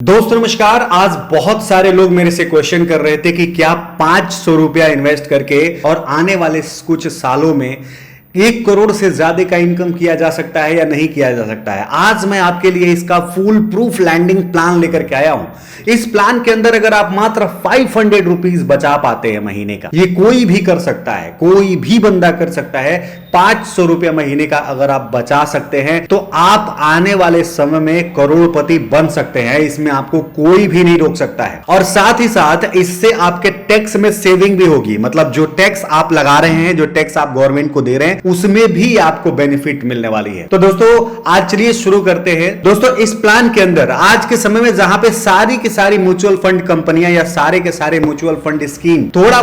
दोस्तों नमस्कार। आज बहुत सारे लोग मेरे से क्वेश्चन कर रहे थे कि क्या 500 रुपया इन्वेस्ट करके और आने वाले कुछ सालों में 1 करोड़ से ज्यादा का इनकम किया जा सकता है या नहीं किया जा सकता है। आज मैं आपके लिए इसका फुल प्रूफ लैंडिंग प्लान लेकर के आया हूं। इस प्लान के अंदर अगर आप मात्र 500 रुपीज बचा पाते हैं महीने का, ये कोई भी कर सकता है, कोई भी बंदा कर सकता है। 500 रुपया महीने का अगर आप बचा सकते हैं तो आप आने वाले समय में करोड़पति बन सकते हैं। इसमें आपको कोई भी नहीं रोक सकता है। और साथ ही साथ इससे आपके टैक्स में सेविंग भी होगी। मतलब जो टैक्स आप लगा रहे हैं, जो टैक्स आप गवर्नमेंट को दे रहे हैं, उसमें भी आपको बेनिफिट मिलने वाली है। तो दोस्तों आज चलिए शुरू करते हैं। दोस्तों इस प्लान के अंदर आज के समय में जहां पे सारी की सारी म्यूचुअल फंड कंपनियां या सारे के सारे म्यूचुअल फंड स्कीम थोड़ा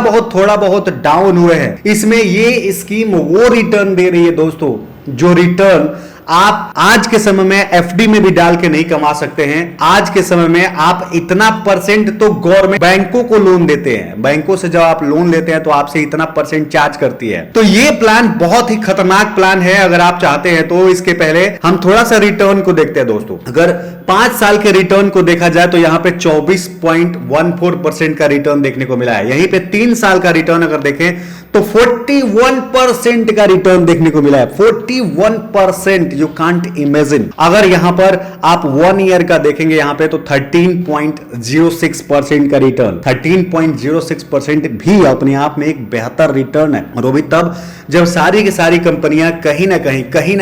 बहुत डाउन हुए हैं, इसमें ये स्कीम वो रिटर्न दे रही है दोस्तों, जो रिटर्न आप आज के समय में एफडी में भी डाल के नहीं कमा सकते हैं। आज के समय में आप इतना परसेंट तो गवर्नमेंट बैंकों को लोन देते हैं, बैंकों से जब आप लोन लेते हैं तो आपसे इतना परसेंट चार्ज करती है। तो ये प्लान बहुत ही खतरनाक प्लान है। अगर आप चाहते हैं तो इसके पहले हम थोड़ा सा रिटर्न को देखते हैं दोस्तों। अगर 5 साल के रिटर्न को देखा जाए तो यहां पे 24.14% का रिटर्न देखने को मिला है। यहीं पे 3 साल का रिटर्न अगर देखें तो 41% का रिटर्न देखने को मिला है। 41%, यू कांट इमेजिन। अगर यहां पर आप 1 ईयर का देखेंगे यहां पे तो 13.06% का रिटर्न। 13.06% भी अपने आप में एक बेहतर रिटर्न है, और वो भी तब जब सारी की सारी कंपनियां कहीं ना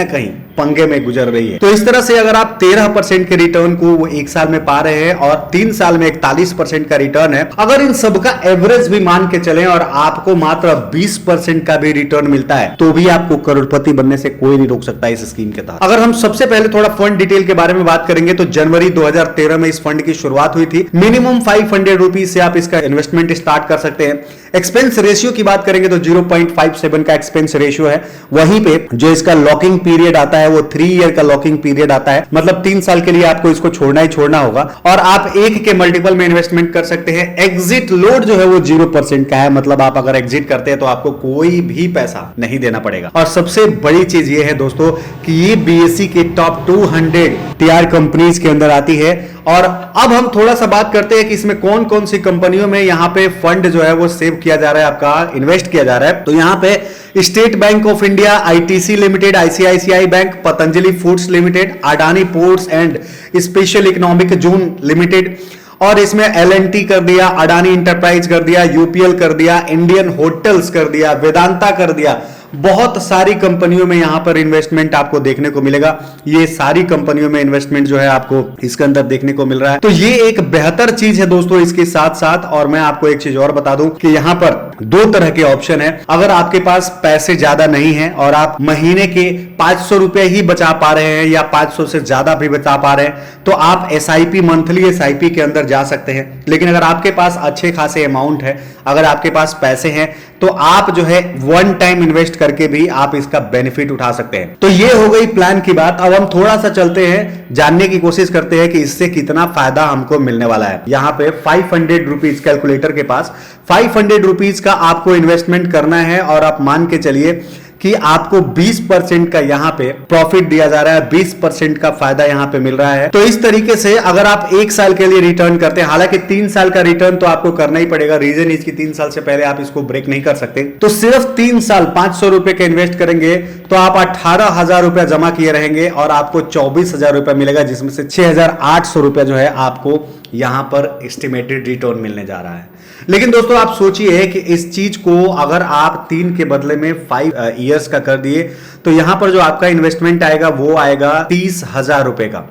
कहीं पंगे में गुजर रही है। तो इस तरह से अगर आप 13% के रिटर्न को वो 1 साल में पा रहे हैं और 3 साल में 41% का रिटर्न है, अगर इन सबका एवरेज भी मान के चलें और आपको मात्र 20% का भी रिटर्न मिलता है तो भी आपको करोड़पति बनने से कोई नहीं रोक सकता इस स्कीम के तहत। अगर हम सबसे पहले थोड़ा फंड डिटेल के बारे में बात करेंगे तो जनवरी 2013 में इस फंड की शुरुआत हुई थी। मिनिमम 500 रुपीज से आप इसका इन्वेस्टमेंट स्टार्ट कर सकते हैं। एक्सपेंस रेशियो की बात करेंगे तो 0.57 का एक्सपेंस रेशियो है। वहीं पे जो इसका लॉकिंग पीरियड आता है वो 3 ईयर का लॉकिंग पीरियड आता है। मतलब 3 साल के लिए आपको इसको छोड़ना ही छोड़ना होगा, और आप 1 के मल्टीपल में इन्वेस्टमेंट कर सकते हैं। एग्जिट लोड जो है वो 0% का है। मतलब आप अगर एग्जिट करते हैं तो आपको कोई भी पैसा नहीं देना पड़ेगा। और सबसे बड़ी चीज ये है दोस्तों कि ये बीएसई के टॉप 200 टीआर कंपनीज के अंदर आती है। और अब हम थोड़ा सा बात करते हैं कि इसमें कौन कौन सी कंपनियों में यहां पे फंड जो है वो सेव किया जा रहा है, आपका इन्वेस्ट किया जा रहा है। तो यहां पे state bank of India, ITC limited, ICICI bank, Patanjali foods limited, Adani ports and special economic zone limited, और इसमें एलएनटी कर दिया, अडानी इंटरप्राइज कर दिया, यूपीएल कर दिया, इंडियन होटल्स कर दिया, वेदांता कर दिया। बहुत सारी कंपनियों में यहां पर इन्वेस्टमेंट आपको देखने को मिलेगा। ये सारी कंपनियों में इन्वेस्टमेंट जो है आपको इसके अंदर देखने को मिल रहा है। तो ये एक बेहतर चीज है दोस्तों इसके साथ साथ। और मैं आपको एक चीज और बता दूं कि यहां पर 2 तरह के ऑप्शन है। अगर आपके पास पैसे ज्यादा नहीं है और आप महीने के 500 रुपए ही बचा पा रहे हैं या 500 से ज्यादा भी बचा पा रहे हैं तो आप एसआईपी, मंथली एसआईपी के अंदर जा सकते हैं। लेकिन अगर आपके पास अच्छे खासे अमाउंट है, अगर आपके पास पैसे हैं, तो आप जो है 1 टाइम इन्वेस्ट करके भी आप इसका बेनिफिट उठा सकते हैं। तो ये हो गई प्लान की बात। अब हम थोड़ा सा चलते हैं, जानने की कोशिश करते हैं कि इससे कितना फायदा हमको मिलने वाला है। यहां पे 500 रुपीज कैलकुलेटर के पास 500 रुपीज का आपको इन्वेस्टमेंट करना है, और आप मान के चलिए कि आपको 20% का यहां पे प्रॉफिट दिया जा रहा है, 20% का फायदा यहां पे मिल रहा है। तो इस तरीके से अगर आप 1 साल के लिए रिटर्न करते हैं, हालांकि 3 साल का रिटर्न तो आपको करना ही पड़ेगा, रीजन इसकी 3 साल से पहले आप इसको ब्रेक नहीं कर सकते। तो सिर्फ 3 साल 500 रुपए का इन्वेस्ट करेंगे तो आप 18,000 रुपया जमा किए रहेंगे और आपको 24,000 रुपया मिलेगा, जिसमें से 6,800 रुपया जो है आपको यहां पर एस्टिमेटेड रिटर्न मिलने जा रहा है। लेकिन दोस्तों आप सोचिए कि इस चीज को अगर आप 3 के बदले में 5 इयर्स का कर दिए तो यहां पर जो आपका इन्वेस्टमेंट आएगा वो आएगा 30,000 रुपए का।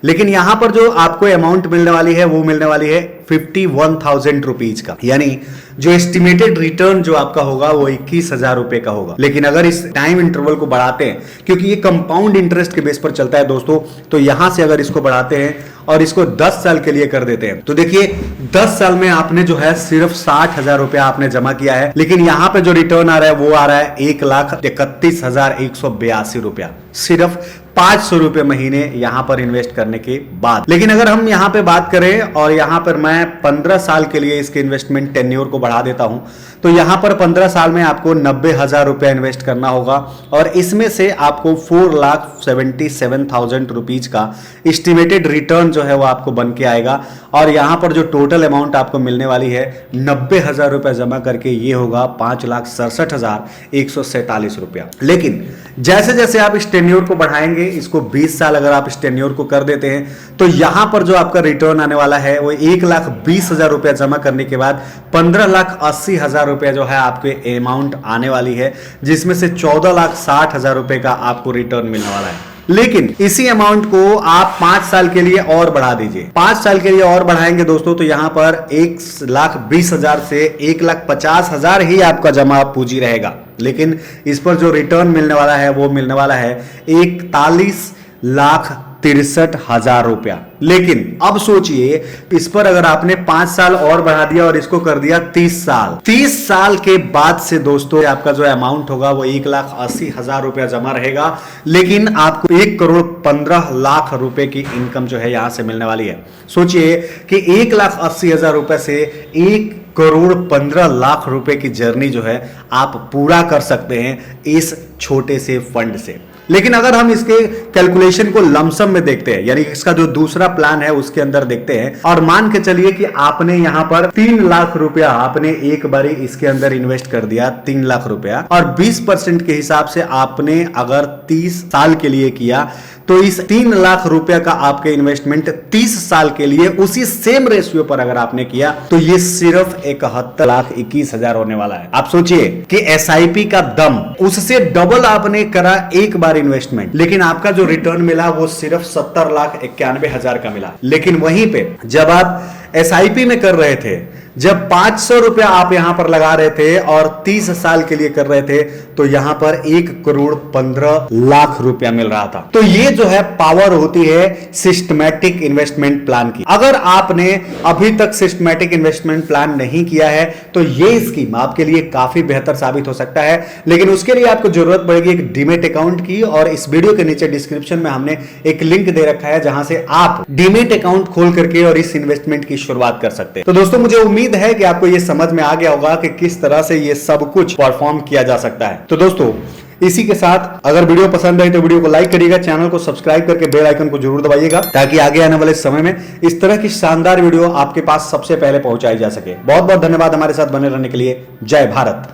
लेकिन यहां पर जो आपको अमाउंट मिलने वाली है वो मिलने वाली है 51,000 रुपीज का। यानी जो एस्टिमेटेड रिटर्न जो आपका होगा वो 21,000 रुपए का होगा। लेकिन अगर इस टाइम इंटरवल को बढ़ाते हैं, क्योंकि ये कंपाउंड इंटरेस्ट के बेस पर चलता है दोस्तों, तो यहां से अगर इसको बढ़ाते हैं और इसको 10 साल के लिए कर देते हैं तो देखिए 10 साल में आपने जो है सिर्फ 60,000 रुपया आपने जमा किया है। लेकिन यहां पे जो रिटर्न आ रहा है वो आ रहा है 1,31,182 रुपया। सिर्फ 500 रुपए महीने यहां पर इन्वेस्ट करने के बाद। लेकिन अगर हम यहां पे बात करें और यहां पर मैं 15 साल के लिए इसके इन्वेस्टमेंट टेन्योर को बढ़ा देता हूं, तो यहां पर 15 साल में आपको 90,000 रुपया इन्वेस्ट करना होगा और इसमें से आपको 4,77,000 रुपीज का एस्टिमेटेड रिटर्न जो है वो आपको बन के आएगा। और यहां पर जो टोटल अमाउंट आपको मिलने वाली है 90,000 रुपया जमा करके ये होगा 5,67,147 रुपया। लेकिन जैसे जैसे आप इस टेन्योर को बढ़ाएंगे, इसको 20 साल अगर आप इस टेन्योर को कर देते हैं, तो यहां पर जो आपका रिटर्न आने वाला है वो 1,20,000 रुपया जमा करने के बाद 15,80,000 रुपया जो है आपके अमाउंट आने वाली है, जिसमें से 14,60,000 रुपए का आपको रिटर्न मिलने वाला है। लेकिन इसी अमाउंट को आप 5 साल के लिए और बढ़ा दीजिए। 5 साल के लिए और बढ़ाएंगे दोस्तों, तो यहां पर 1,20,000 से 1,50,000 ही आपका जमा पूंजी रहेगा। लेकिन इस पर जो रिटर्न मिलने वाला है वो मिलने वाला है 41,63,000 रुपया। लेकिन अब सोचिए, इस पर अगर आपने 5 साल और बढ़ा दिया और इसको कर दिया 30 साल, 30 साल के बाद से दोस्तों आपका जो अमाउंट होगा वो 1,80,000 रुपया जमा रहेगा। लेकिन आपको 1,15,00,000 रुपए की इनकम जो है यहां से मिलने वाली है। सोचिए कि 1,80,000 रुपए से 1,15,00,000 रुपए की जर्नी जो है आप पूरा कर सकते हैं इस छोटे से फंड से। लेकिन अगर हम इसके कैलकुलेशन को लमसम में देखते हैं, यानी इसका जो दूसरा प्लान है उसके अंदर देखते हैं, और मान के चलिए कि आपने यहां पर 3 लाख रुपया आपने एक बारी इसके अंदर इन्वेस्ट कर दिया, 3 लाख रुपया, और 20% के हिसाब से आपने अगर 30 साल के लिए किया, तो इस 3 लाख रुपया का आपके इन्वेस्टमेंट 30 साल के लिए उसी सेम रेशियो पर अगर आपने किया, तो ये सिर्फ 71,21,000 होने वाला है। आप सोचिए कि एसआईपी का दम, उससे डबल आपने करा एक बार इन्वेस्टमेंट, लेकिन आपका जो रिटर्न मिला वो सिर्फ 70,91,000 का मिला। लेकिन वहीं पे जब आप एसआईपी में कर रहे थे, जब 500 रुपया आप यहां पर लगा रहे थे और 30 साल के लिए कर रहे थे, तो यहां पर 1,15,00,000 रुपया मिल रहा था। तो ये जो है पावर होती है सिस्टमैटिक इन्वेस्टमेंट प्लान की। अगर आपने अभी तक सिस्टमैटिक इन्वेस्टमेंट प्लान नहीं किया है, तो ये स्कीम आपके लिए काफी बेहतर साबित हो सकता है। लेकिन उसके लिए आपको जरूरत पड़ेगी एक डीमेट अकाउंट की, और इस वीडियो के नीचे डिस्क्रिप्शन में हमने एक लिंक दे रखा है जहां से आप डीमेट अकाउंट खोल करके और इस इन्वेस्टमेंट की शुरुआत कर सकते हैं। तो दोस्तों मुझे उम्मीद है कि आपको यह समझ में आ गया होगा कि किस तरह से यह सब कुछ परफॉर्म किया जा सकता है। तो दोस्तों इसी के साथ अगर वीडियो पसंद आई तो वीडियो को लाइक करिएगा, चैनल को सब्सक्राइब करके बेल आइकन को जरूर दबाइएगा, ताकि आगे आने वाले समय में इस तरह की शानदार वीडियो आपके पास सबसे पहले पहुंचाई जा सके। बहुत बहुत धन्यवाद हमारे साथ बने रहने के लिए। जय भारत।